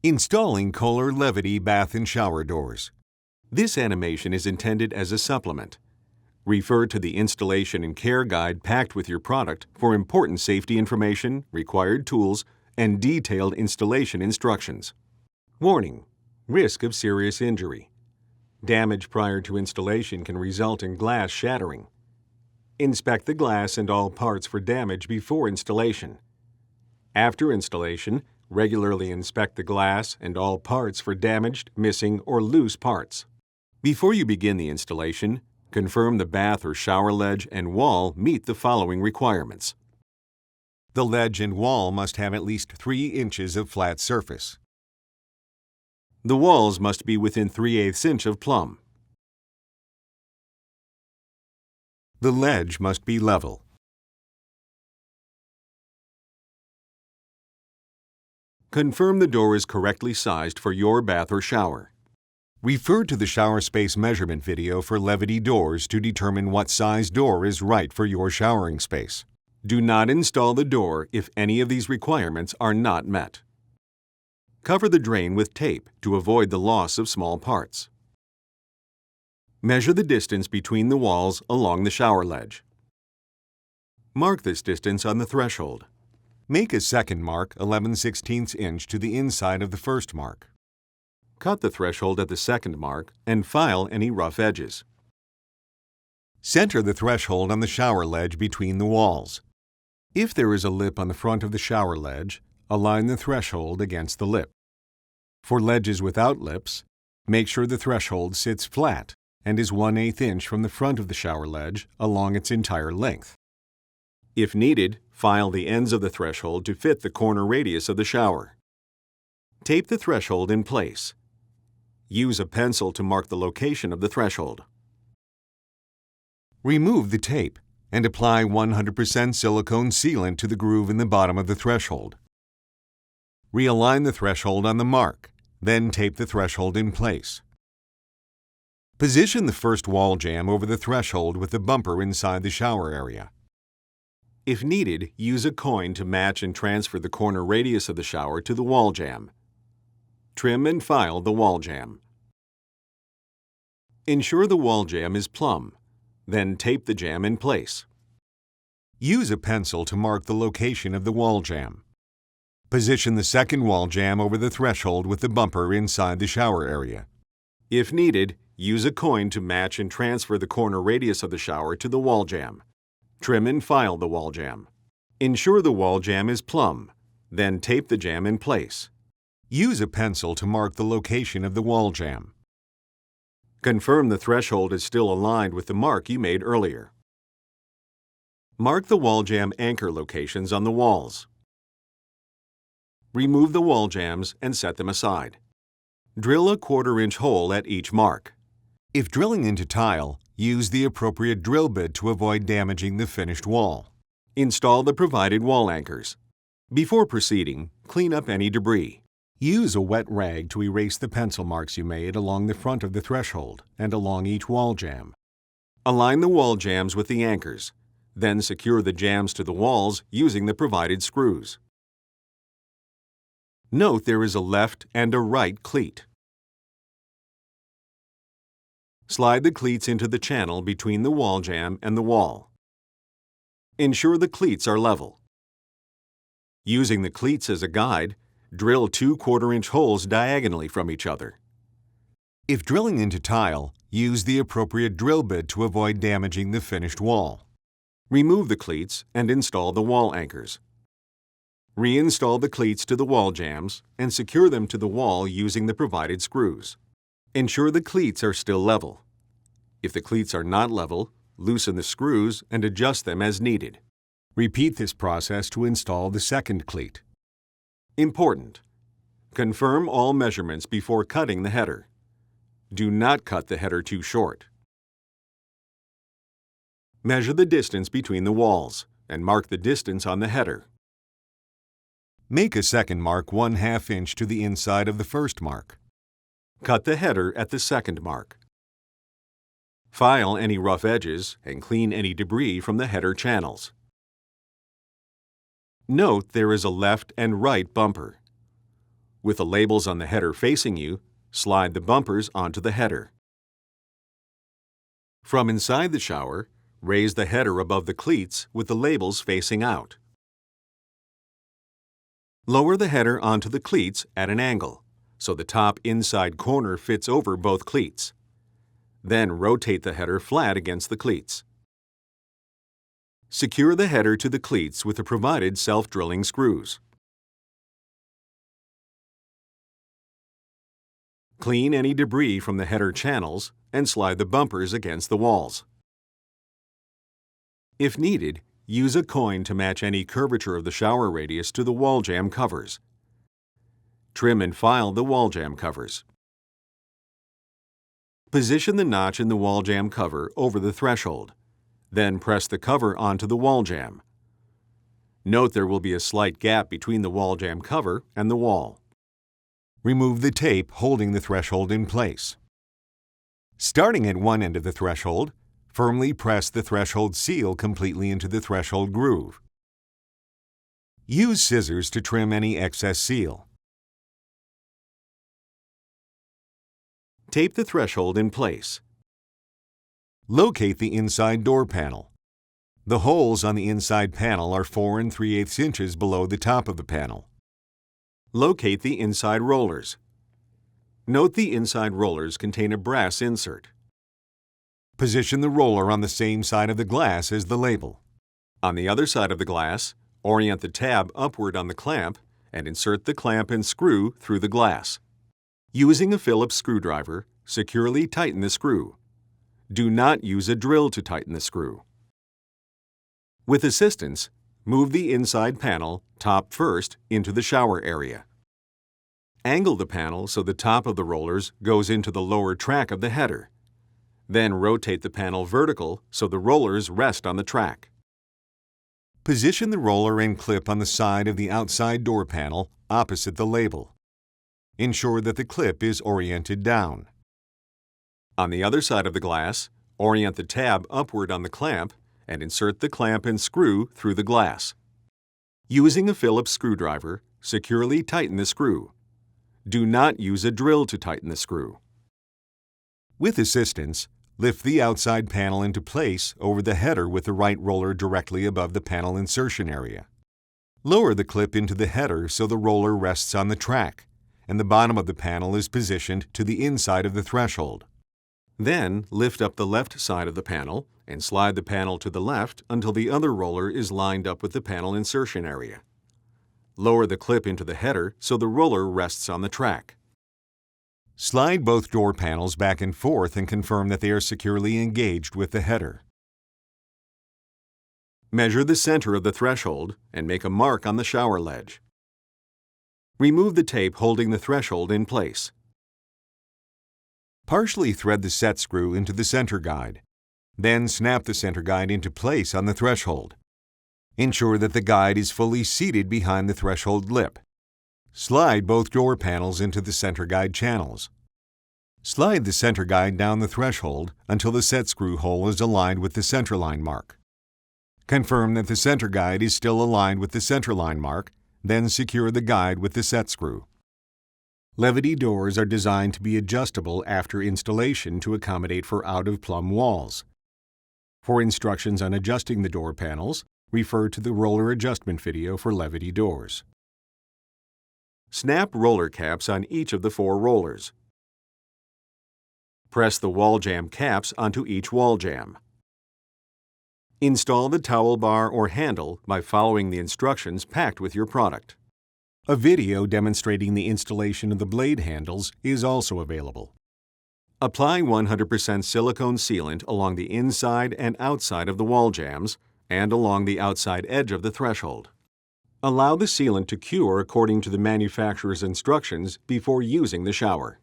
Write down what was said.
Installing Kohler Levity bath and shower doors. This animation is intended as a supplement. Refer to the installation and care guide packed with your product for important safety information, required tools, and detailed installation instructions. Warning: risk of serious injury. Damage prior to installation can result in glass shattering. Inspect the glass and all parts for damage before installation. After installation, regularly inspect the glass and all parts for damaged, missing, or loose parts. Before you begin the installation, confirm the bath or shower ledge and wall meet the following requirements. The ledge and wall must have at least 3 inches of flat surface. The walls must be within 3/8 inch of plumb. The ledge must be level. Confirm the door is correctly sized for your bath or shower. Refer to the shower space measurement video for Levity doors to determine what size door is right for your showering space. Do not install the door if any of these requirements are not met. Cover the drain with tape to avoid the loss of small parts. Measure the distance between the walls along the shower ledge. Mark this distance on the threshold. Make a second mark 11/16 inch to the inside of the first mark. Cut the threshold at the second mark and file any rough edges. Center the threshold on the shower ledge between the walls. If there is a lip on the front of the shower ledge, align the threshold against the lip. For ledges without lips, make sure the threshold sits flat and is 1/8 inch from the front of the shower ledge along its entire length. If needed, file the ends of the threshold to fit the corner radius of the shower. Tape the threshold in place. Use a pencil to mark the location of the threshold. Remove the tape and apply 100% silicone sealant to the groove in the bottom of the threshold. Realign the threshold on the mark, then tape the threshold in place. Position the first wall jamb over the threshold with the bumper inside the shower area. If needed, use a coin to match and transfer the corner radius of the shower to the wall jamb. Trim and file the wall jamb. Ensure the wall jamb is plumb, then tape the jamb in place. Use a pencil to mark the location of the wall jamb. Position the second wall jamb over the threshold with the bumper inside the shower area. If needed, use a coin to match and transfer the corner radius of the shower to the wall jamb. Trim and file the wall jamb. Ensure the wall jamb is plumb, then tape the jamb in place. Use a pencil to mark the location of the wall jamb. Confirm the threshold is still aligned with the mark you made earlier. Mark the wall jamb anchor locations on the walls. Remove the wall jambs and set them aside. Drill a 1/4 inch hole at each mark. If drilling into tile, use the appropriate drill bit to avoid damaging the finished wall. Install the provided wall anchors. Before proceeding, clean up any debris. Use a wet rag to erase the pencil marks you made along the front of the threshold and along each wall jamb. Align the wall jambs with the anchors, then secure the jambs to the walls using the provided screws. Note there is a left and a right cleat. Slide the cleats into the channel between the wall jamb and the wall. Ensure the cleats are level. Using the cleats as a guide, drill 2 1/4 inch holes diagonally from each other. If drilling into tile, use the appropriate drill bit to avoid damaging the finished wall. Remove the cleats and install the wall anchors. Reinstall the cleats to the wall jambs and secure them to the wall using the provided screws. Ensure the cleats are still level. If the cleats are not level, loosen the screws and adjust them as needed. Repeat this process to install the second cleat. Important: confirm all measurements before cutting the header. Do not cut the header too short. Measure the distance between the walls and mark the distance on the header. Make a second mark 1/2 inch to the inside of the first mark. Cut the header at the second mark. File any rough edges and clean any debris from the header channels. Note there is a left and right bumper. With the labels on the header facing you, slide the bumpers onto the header. From inside the shower, raise the header above the cleats with the labels facing out. Lower the header onto the cleats at an angle, so the top inside corner fits over both cleats. Then rotate the header flat against the cleats. Secure the header to the cleats with the provided self-drilling screws. Clean any debris from the header channels and slide the bumpers against the walls. If needed, use a coin to match any curvature of the shower radius to the wall jamb covers. Trim and file the wall jamb covers. Position the notch in the wall jamb cover over the threshold. Then press the cover onto the wall jamb. Note there will be a slight gap between the wall jamb cover and the wall. Remove the tape holding the threshold in place. Starting at one end of the threshold, firmly press the threshold seal completely into the threshold groove. Use scissors to trim any excess seal. Tape the threshold in place. Locate the inside door panel. The holes on the inside panel are 4 3/8 inches below the top of the panel. Locate the inside rollers. Note the inside rollers contain a brass insert. Position the roller on the same side of the glass as the label. On the other side of the glass, orient the tab upward on the clamp and insert the clamp and screw through the glass. Using a Phillips screwdriver, securely tighten the screw. Do not use a drill to tighten the screw. With assistance, move the inside panel, top first, into the shower area. Angle the panel so the top of the rollers goes into the lower track of the header. Then rotate the panel vertical so the rollers rest on the track. Position the roller and clip on the side of the outside door panel opposite the label. Ensure that the clip is oriented down. On the other side of the glass, orient the tab upward on the clamp and insert the clamp and screw through the glass. Using a Phillips screwdriver, securely tighten the screw. Do not use a drill to tighten the screw. With assistance, lift the outside panel into place over the header with the right roller directly above the panel insertion area. Lower the clip into the header so the roller rests on the track, and the bottom of the panel is positioned to the inside of the threshold. Then, lift up the left side of the panel and slide the panel to the left until the other roller is lined up with the panel insertion area. Lower the clip into the header so the roller rests on the track. Slide both door panels back and forth and confirm that they are securely engaged with the header. Measure the center of the threshold and make a mark on the shower ledge. Remove the tape holding the threshold in place. Partially thread the set screw into the center guide. Then snap the center guide into place on the threshold. Ensure that the guide is fully seated behind the threshold lip. Slide both door panels into the center guide channels. Slide the center guide down the threshold until the set screw hole is aligned with the centerline mark. Confirm that the center guide is still aligned with the centerline mark, then secure the guide with the set screw. Levity doors are designed to be adjustable after installation to accommodate for out-of-plumb walls. For instructions on adjusting the door panels, refer to the roller adjustment video for Levity doors. Snap roller caps on each of the 4 rollers. Press the wall jamb caps onto each wall jamb. Install the towel bar or handle by following the instructions packed with your product. A video demonstrating the installation of the blade handles is also available. Apply 100% silicone sealant along the inside and outside of the wall jambs and along the outside edge of the threshold. Allow the sealant to cure according to the manufacturer's instructions before using the shower.